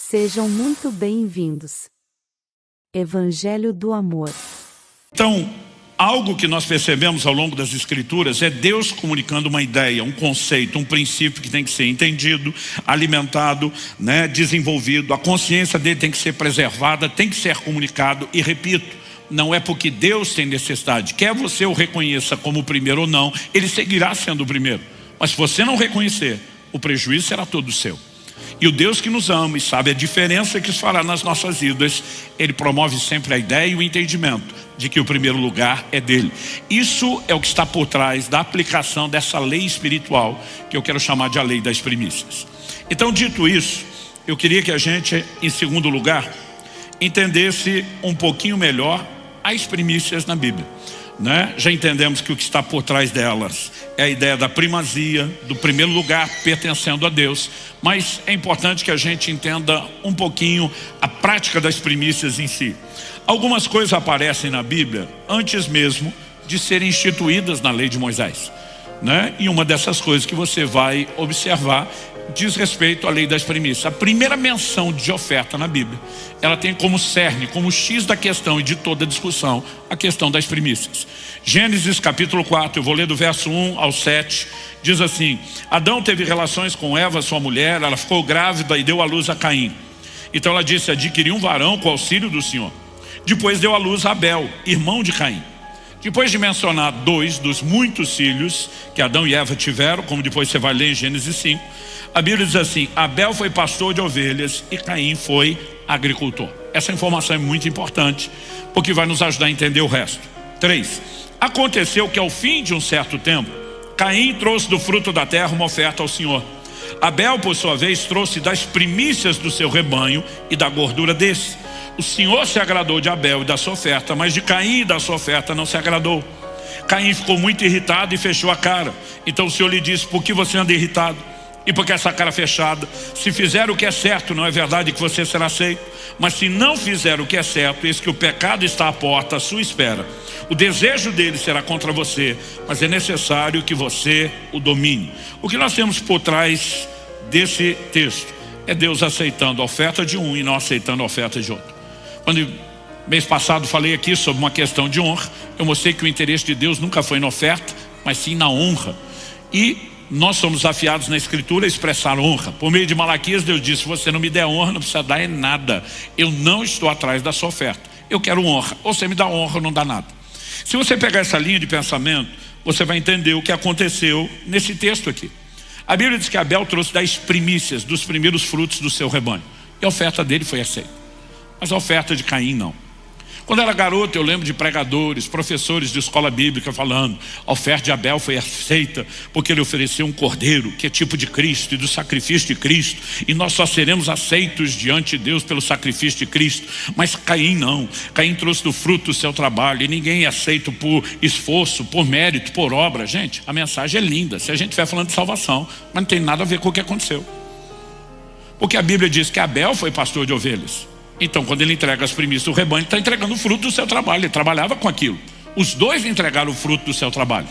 Sejam muito bem-vindos. Evangelho do Amor. Então, algo que nós percebemos ao longo das Escrituras é Deus comunicando uma ideia, um conceito, um princípio que tem que ser entendido, alimentado, desenvolvido. A consciência dele tem que ser preservada, tem que ser comunicado. E repito, não é porque Deus tem necessidade, quer você o reconheça como o primeiro ou não, ele seguirá sendo o primeiro. Mas se você não reconhecer, o prejuízo será todo seu. E o Deus que nos ama e sabe a diferença que isso fará nas nossas vidas, Ele promove sempre a ideia e o entendimento de que o primeiro lugar é dele. Isso é o que está por trás da aplicação dessa lei espiritual, que eu quero chamar de a lei das primícias. Então, dito isso, eu queria que a gente, em segundo lugar, entendesse um pouquinho melhor as primícias na Bíblia. Já entendemos que o que está por trás delas é a ideia da primazia, do primeiro lugar pertencendo a Deus, mas é importante que a gente entenda um pouquinho a prática das primícias em si. Algumas coisas aparecem na Bíblia antes mesmo de serem instituídas na lei de Moisés, E uma dessas coisas que você vai observar diz respeito à lei das primícias. A primeira menção de oferta na Bíblia, ela tem como cerne, como X da questão e de toda a discussão, a questão das primícias. Gênesis capítulo 4, eu vou ler do verso 1 ao 7, diz assim: Adão teve relações com Eva, sua mulher, ela ficou grávida e deu à luz a Caim. Então ela disse: adquiri um varão com o auxílio do Senhor. Depois deu à luz a Abel, irmão de Caim. Depois de mencionar dois dos muitos filhos que Adão e Eva tiveram, como depois você vai ler em Gênesis 5, a Bíblia diz assim: Abel foi pastor de ovelhas e Caim foi agricultor. Essa informação é muito importante, porque vai nos ajudar a entender o resto. 3. Aconteceu que ao fim de um certo tempo, Caim trouxe do fruto da terra uma oferta ao Senhor. Abel, por sua vez, trouxe das primícias do seu rebanho e da gordura desse. O Senhor se agradou de Abel e da sua oferta, mas de Caim e da sua oferta não se agradou. Caim ficou muito irritado e fechou a cara. Então o Senhor lhe disse: por que você anda irritado? E por que essa cara fechada? Se fizer o que é certo, não é verdade que você será aceito? Mas se não fizer o que é certo, eis que o pecado está à porta, à sua espera. O desejo dele será contra você, mas é necessário que você o domine. O que nós temos por trás desse texto é Deus aceitando a oferta de um e não aceitando a oferta de outro. Quando mês passado falei aqui sobre uma questão de honra, eu mostrei que o interesse de Deus nunca foi na oferta, mas sim na honra. E nós somos desafiados na Escritura a expressar honra. Por meio de Malaquias, Deus disse: se você não me der honra, não precisa dar nada. Eu não estou atrás da sua oferta. Eu quero honra. Ou você me dá honra ou não dá nada. Se você pegar essa linha de pensamento, você vai entender o que aconteceu nesse texto aqui. A Bíblia diz que Abel trouxe das primícias, dos primeiros frutos do seu rebanho. E a oferta dele foi aceita. Mas a oferta de Caim não. Quando eu era garoto, eu lembro de pregadores, professores de escola bíblica falando: a oferta de Abel foi aceita porque ele ofereceu um cordeiro, que é tipo de Cristo e do sacrifício de Cristo, e nós só seremos aceitos diante de Deus pelo sacrifício de Cristo. Mas Caim não. Caim trouxe do fruto do seu trabalho, e ninguém é aceito por esforço, por mérito, por obra. Gente, a mensagem é linda se a gente estiver falando de salvação, mas não tem nada a ver com o que aconteceu. Porque a Bíblia diz que Abel foi pastor de ovelhas. Então, quando ele entrega as primícias do rebanho, ele está entregando o fruto do seu trabalho. Ele trabalhava com aquilo. Os dois entregaram o fruto do seu trabalho.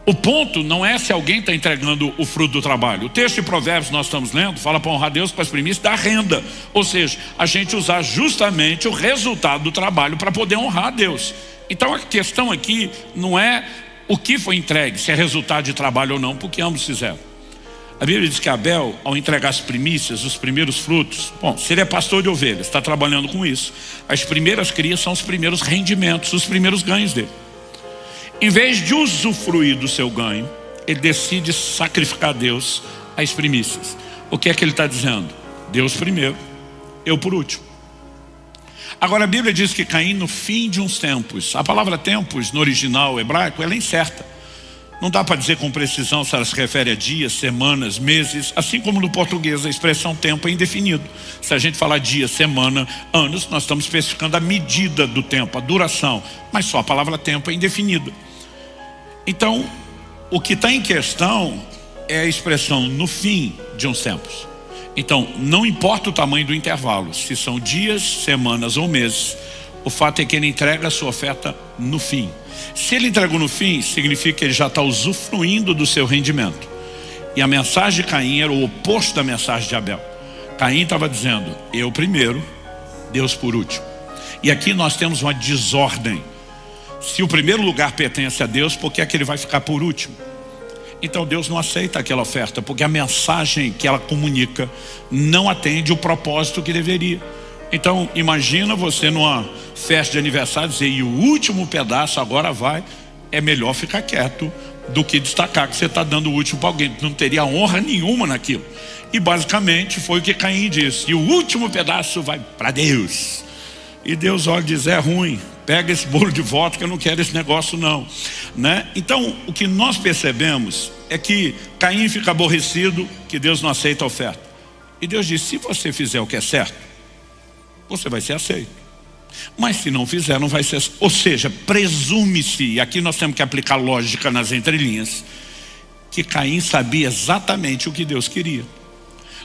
O ponto não é se alguém está entregando o fruto do trabalho. O texto de Provérbios nós estamos lendo fala para honrar Deus com as primícias da renda. Ou seja, a gente usar justamente o resultado do trabalho para poder honrar a Deus. Então a questão aqui não é o que foi entregue, se é resultado de trabalho ou não, porque ambos fizeram. A Bíblia diz que Abel, ao entregar as primícias, os primeiros frutos, se ele é pastor de ovelhas, está trabalhando com isso, as primeiras crias são os primeiros rendimentos, os primeiros ganhos dele. Em vez de usufruir do seu ganho, ele decide sacrificar a Deus as primícias. O que é que ele está dizendo? Deus primeiro, eu por último. Agora a Bíblia diz que Caim, no fim de uns tempos, a palavra tempos no original hebraico, ela é incerta. Não dá para dizer com precisão se ela se refere a dias, semanas, meses, assim como no português a expressão tempo é indefinido. Se a gente falar dia, semana, anos, nós estamos especificando a medida do tempo, a duração, mas só a palavra tempo é indefinida. Então, o que está em questão é a expressão no fim de uns tempos. Então, não importa o tamanho do intervalo, se são dias, semanas ou meses, o fato é que ele entrega a sua oferta no fim. Se ele entregou no fim, significa que ele já está usufruindo do seu rendimento. E a mensagem de Caim era o oposto da mensagem de Abel. Caim estava dizendo, eu primeiro, Deus por último. E aqui nós temos uma desordem. Se o primeiro lugar pertence a Deus, por que é que ele vai ficar por último? Então Deus não aceita aquela oferta, porque a mensagem que ela comunica não atende o propósito que deveria. Então imagina você numa festa de aniversário dizer, e o último pedaço agora vai. É melhor ficar quieto do que destacar que você está dando o último para alguém. Não teria honra nenhuma naquilo. E basicamente foi o que Caim disse, e o último pedaço vai para Deus. E Deus olha e diz, é ruim, pega esse bolo de volta que eu não quero esse negócio não, né? Então o que nós percebemos é que Caim fica aborrecido que Deus não aceita a oferta. E Deus diz, se você fizer o que é certo, você vai ser aceito. Mas se não fizer, não vai ser. Ou seja, presume-se, e aqui nós temos que aplicar lógica nas entrelinhas, que Caim sabia exatamente o que Deus queria.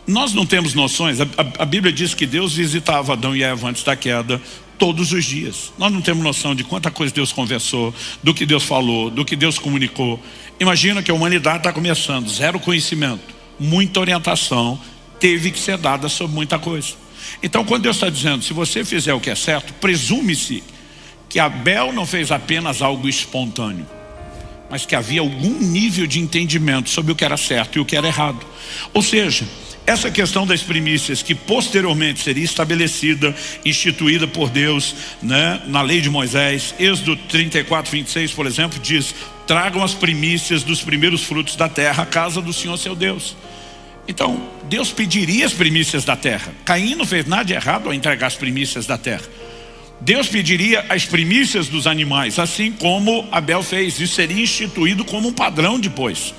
Nós não temos noções, a Bíblia diz que Deus visitava Adão e Eva antes da queda todos os dias. Nós não temos noção de quanta coisa Deus conversou, do que Deus falou, do que Deus comunicou. Imagina que a humanidade está começando, zero conhecimento, muita orientação, teve que ser dada sobre muita coisa. Então quando Deus está dizendo, se você fizer o que é certo, presume-se que Abel não fez apenas algo espontâneo, mas que havia algum nível de entendimento sobre o que era certo e o que era errado. Ou seja, essa questão das primícias que posteriormente seria estabelecida, instituída por Deus, né, na lei de Moisés, Êxodo 34, 26, por exemplo, diz, tragam as primícias dos primeiros frutos da terra à casa do Senhor seu Deus. Então, Deus pediria as primícias da terra. Caim não fez nada de errado ao entregar as primícias da terra. Deus pediria as primícias dos animais, assim como Abel fez. Isso seria instituído como um padrão depois.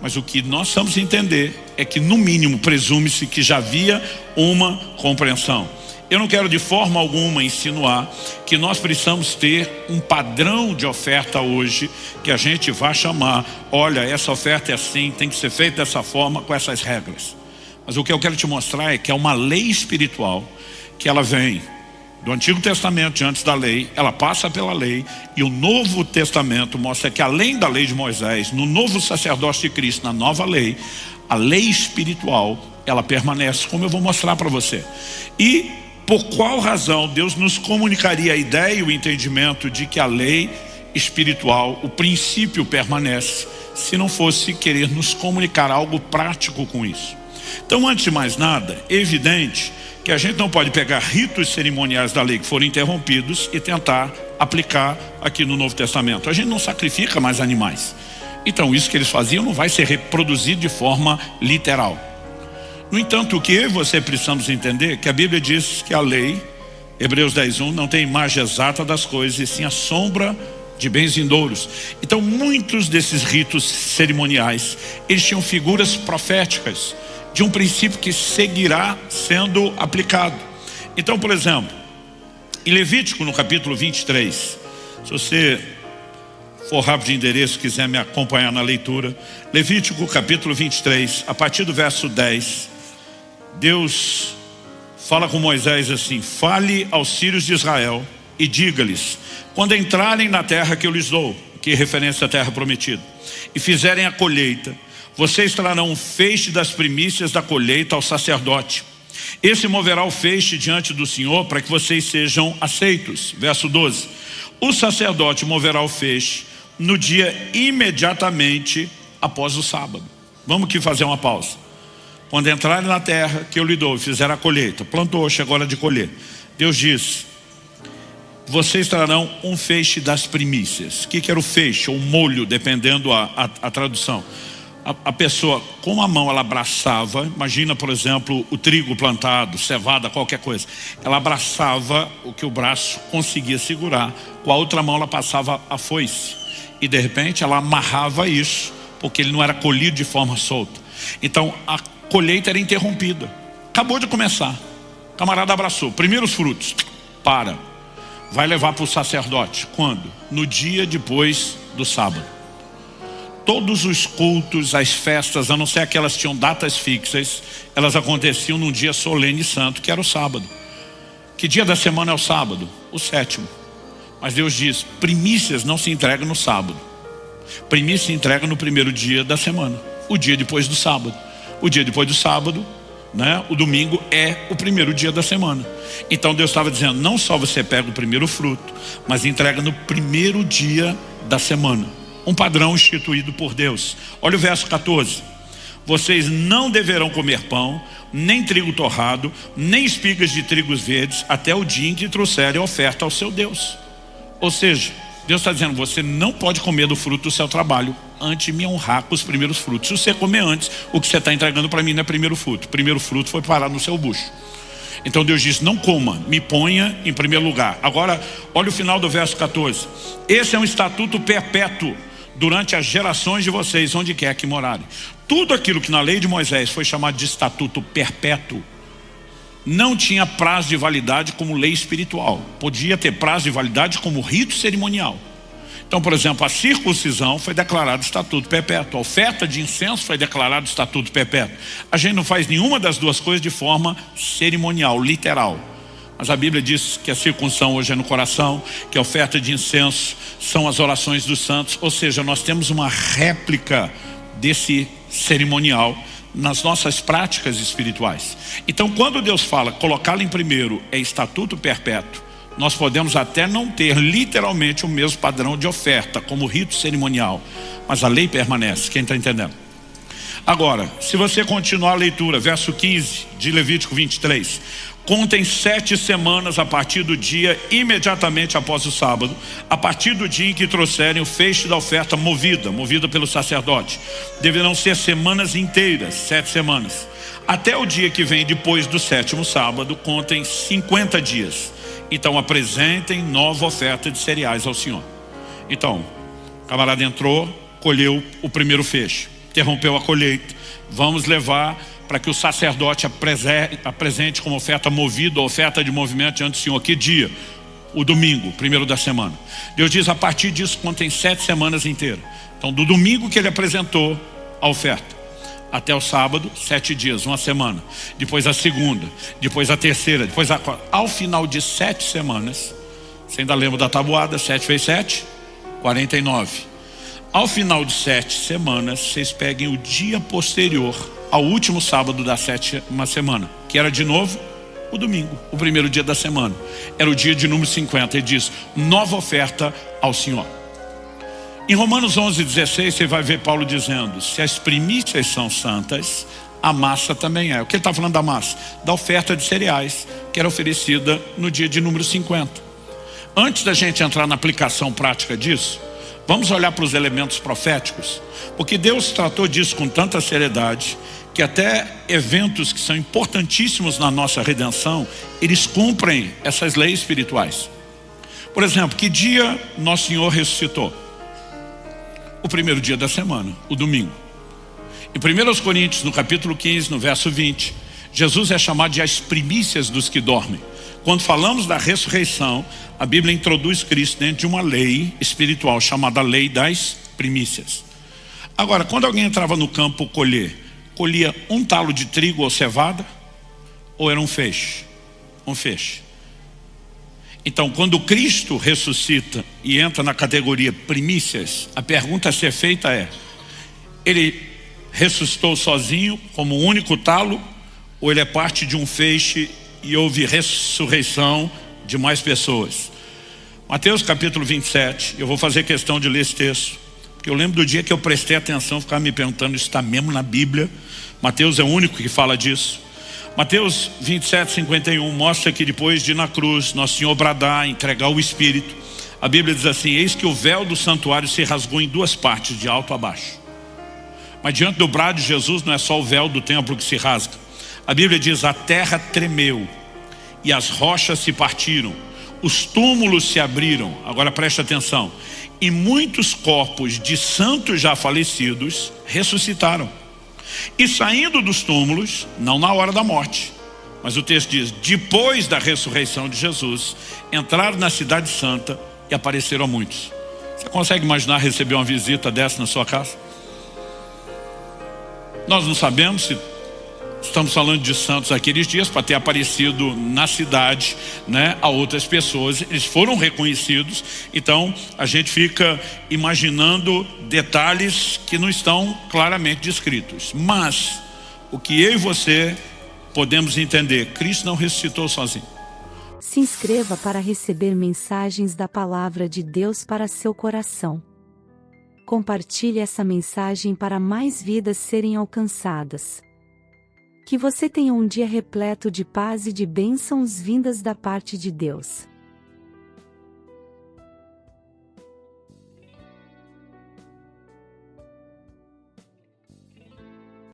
Mas o que nós precisamos entender é que, no mínimo, presume-se que já havia uma compreensão. Eu não quero de forma alguma insinuar que nós precisamos ter um padrão de oferta hoje que a gente vai chamar, olha, essa oferta é assim, tem que ser feita dessa forma, com essas regras. Mas o que eu quero te mostrar é que é uma lei espiritual que ela vem do Antigo Testamento, antes da lei, ela passa pela lei, e o Novo Testamento mostra que além da lei de Moisés, no novo sacerdócio de Cristo, na nova lei, a lei espiritual, ela permanece, como eu vou mostrar para você. E por qual razão Deus nos comunicaria a ideia e o entendimento de que a lei espiritual, o princípio permanece, se não fosse querer nos comunicar algo prático com isso? Então, antes de mais nada, é evidente que a gente não pode pegar ritos cerimoniais da lei que foram interrompidos e tentar aplicar aqui no Novo Testamento. A gente não sacrifica mais animais. Então isso que eles faziam não vai ser reproduzido de forma literal. No entanto, o que eu e você precisamos entender é que a Bíblia diz que a lei, Hebreus 10:1, não tem imagem exata das coisas, e sim a sombra de bens vindouros. Então muitos desses ritos cerimoniais, eles tinham figuras proféticas de um princípio que seguirá sendo aplicado. Então, por exemplo, em Levítico, no capítulo 23, se você for rápido de endereço, quiser me acompanhar na leitura, Levítico capítulo 23, a partir do verso 10, Deus fala com Moisés assim: fale aos filhos de Israel e diga-lhes, quando entrarem na terra que eu lhes dou, que é referência à terra prometida, e fizerem a colheita, vocês trarão um feixe das primícias da colheita ao sacerdote. Esse moverá o feixe diante do Senhor para que vocês sejam aceitos. Verso 12. O sacerdote moverá o feixe no dia imediatamente após o sábado. Vamos aqui fazer uma pausa. Quando entrarem na terra que eu lhe dou e fizer a colheita, plantou, chegou a hora de colher, Deus diz, vocês trarão um feixe das primícias. O que era o feixe? Ou molho, dependendo a tradução. A pessoa com a mão ela abraçava, imagina por exemplo o trigo plantado, cevada, qualquer coisa, ela abraçava o que o braço conseguia segurar, com a outra mão ela passava a foice e de repente ela amarrava isso, porque ele não era colhido de forma solta. Então a colheita era interrompida, acabou de começar, o camarada abraçou, primeiros frutos, vai levar para o sacerdote, quando? No dia depois do sábado. Todos os cultos, as festas, a não ser aquelas que tinham datas fixas, elas aconteciam num dia solene e santo, que era o sábado. Que dia da semana é o sábado? O 7º. Mas Deus diz, primícias não se entregam no sábado. Primícia se entrega no primeiro dia da semana, o dia depois do sábado. O dia depois do sábado né? O domingo é o primeiro dia da semana. Então Deus estava dizendo, não só você pega o primeiro fruto, mas entrega no primeiro dia da semana. Um padrão instituído por Deus. Olha o verso 14. Vocês não deverão comer pão, nem trigo torrado, nem espigas de trigos verdes, até o dia em que trouxerem a oferta ao seu Deus. Ou seja, Deus está dizendo, você não pode comer do fruto do seu trabalho antes de me honrar com os primeiros frutos. Se você comer antes, o que você está entregando para mim não é primeiro fruto. O primeiro fruto foi parar no seu bucho. Então Deus disse, não coma, me ponha em primeiro lugar. Agora, olha o final do verso 14. Esse é um estatuto perpétuo durante as gerações de vocês, onde quer que morarem. Tudo aquilo que na lei de Moisés foi chamado de estatuto perpétuo, não tinha prazo de validade como lei espiritual. Podia ter prazo de validade como rito cerimonial. Então, por exemplo, a circuncisão foi declarado estatuto perpétuo. A oferta de incenso foi declarado estatuto perpétuo. A gente não faz nenhuma das duas coisas de forma cerimonial, literal. Mas a Bíblia diz que a circuncisão hoje é no coração, que a oferta de incenso são as orações dos santos. Ou seja, nós temos uma réplica desse cerimonial nas nossas práticas espirituais. Então, quando Deus fala colocá-lo em primeiro é estatuto perpétuo, nós podemos até não ter literalmente o mesmo padrão de oferta como rito cerimonial, mas a lei permanece. Quem está entendendo? Agora, se você continuar a leitura, verso 15 de Levítico 23, contem 7 semanas a partir do dia imediatamente após o sábado, a partir do dia em que trouxerem o feixe da oferta movida pelo sacerdote. Deverão ser semanas inteiras, 7 semanas. Até o dia que vem depois do 7º sábado, contem 50 dias. Então apresentem nova oferta de cereais ao Senhor. Então, o camarada entrou, colheu o primeiro feixe, interrompeu a colheita. Vamos levar para que o sacerdote apresente como oferta movida, oferta de movimento diante do Senhor. Que dia? O domingo, primeiro da semana. Deus diz, a partir disso contém 7 semanas inteiras. Então, do domingo que ele apresentou a oferta até o sábado, 7 dias, uma semana. Depois a segunda, depois a terceira, depois a quarta. Ao final de 7 semanas, você ainda lembra da tabuada? 7 vezes 7? 49. Ao final de 7 semanas, vocês peguem o dia posterior ao último sábado da 7ª semana, que era de novo o domingo, o primeiro dia da semana. Era o dia de número 50. Ele diz, nova oferta ao Senhor. Em Romanos 11:16, você vai ver Paulo dizendo, se as primícias são santas, a massa também é. O que ele está falando da massa? Da oferta de cereais, que era oferecida no dia de número 50. Antes da gente entrar na aplicação prática disso, vamos olhar para os elementos proféticos, porque Deus tratou disso com tanta seriedade, que até eventos que são importantíssimos na nossa redenção, eles cumprem essas leis espirituais. Por exemplo, que dia Nosso Senhor ressuscitou? O primeiro dia da semana, o domingo. Em 1 Coríntios, no capítulo 15, no verso 20, Jesus é chamado de as primícias dos que dormem. Quando falamos da ressurreição, a Bíblia introduz Cristo dentro de uma lei espiritual, chamada lei das primícias. Agora, quando alguém entrava no campo colhia um talo de trigo ou cevada, ou era um feixe? Um feixe. Então, quando Cristo ressuscita e entra na categoria primícias, a pergunta a ser feita é, ele ressuscitou sozinho como um único talo, ou ele é parte de um feixe e houve ressurreição de mais pessoas? Mateus capítulo 27, eu vou fazer questão de ler esse texto, porque eu lembro do dia que eu prestei atenção, ficava me perguntando, isso está mesmo na Bíblia? Mateus é o único que fala disso. Mateus 27:51 mostra que depois de ir na cruz, Nosso Senhor bradar, entregar o Espírito, a Bíblia diz assim, eis que o véu do santuário se rasgou em 2 partes, de alto a baixo. Mas diante do brado de Jesus não é só o véu do templo que se rasga. A Bíblia diz, a terra tremeu e as rochas se partiram, os túmulos se abriram. Agora preste atenção, e muitos corpos de santos já falecidos ressuscitaram. E saindo dos túmulos, não na hora da morte, mas o texto diz, depois da ressurreição de Jesus, entraram na cidade santa e apareceram a muitos. Você consegue imaginar receber uma visita dessa na sua casa? Nós não sabemos se estamos falando de santos aqueles dias para ter aparecido na cidade, né, a outras pessoas. Eles foram reconhecidos, então a gente fica imaginando detalhes que não estão claramente descritos. Mas o que eu e você podemos entender, Cristo não ressuscitou sozinho. Se inscreva para receber mensagens da Palavra de Deus para seu coração. Compartilhe essa mensagem para mais vidas serem alcançadas. Que você tenha um dia repleto de paz e de bênçãos vindas da parte de Deus.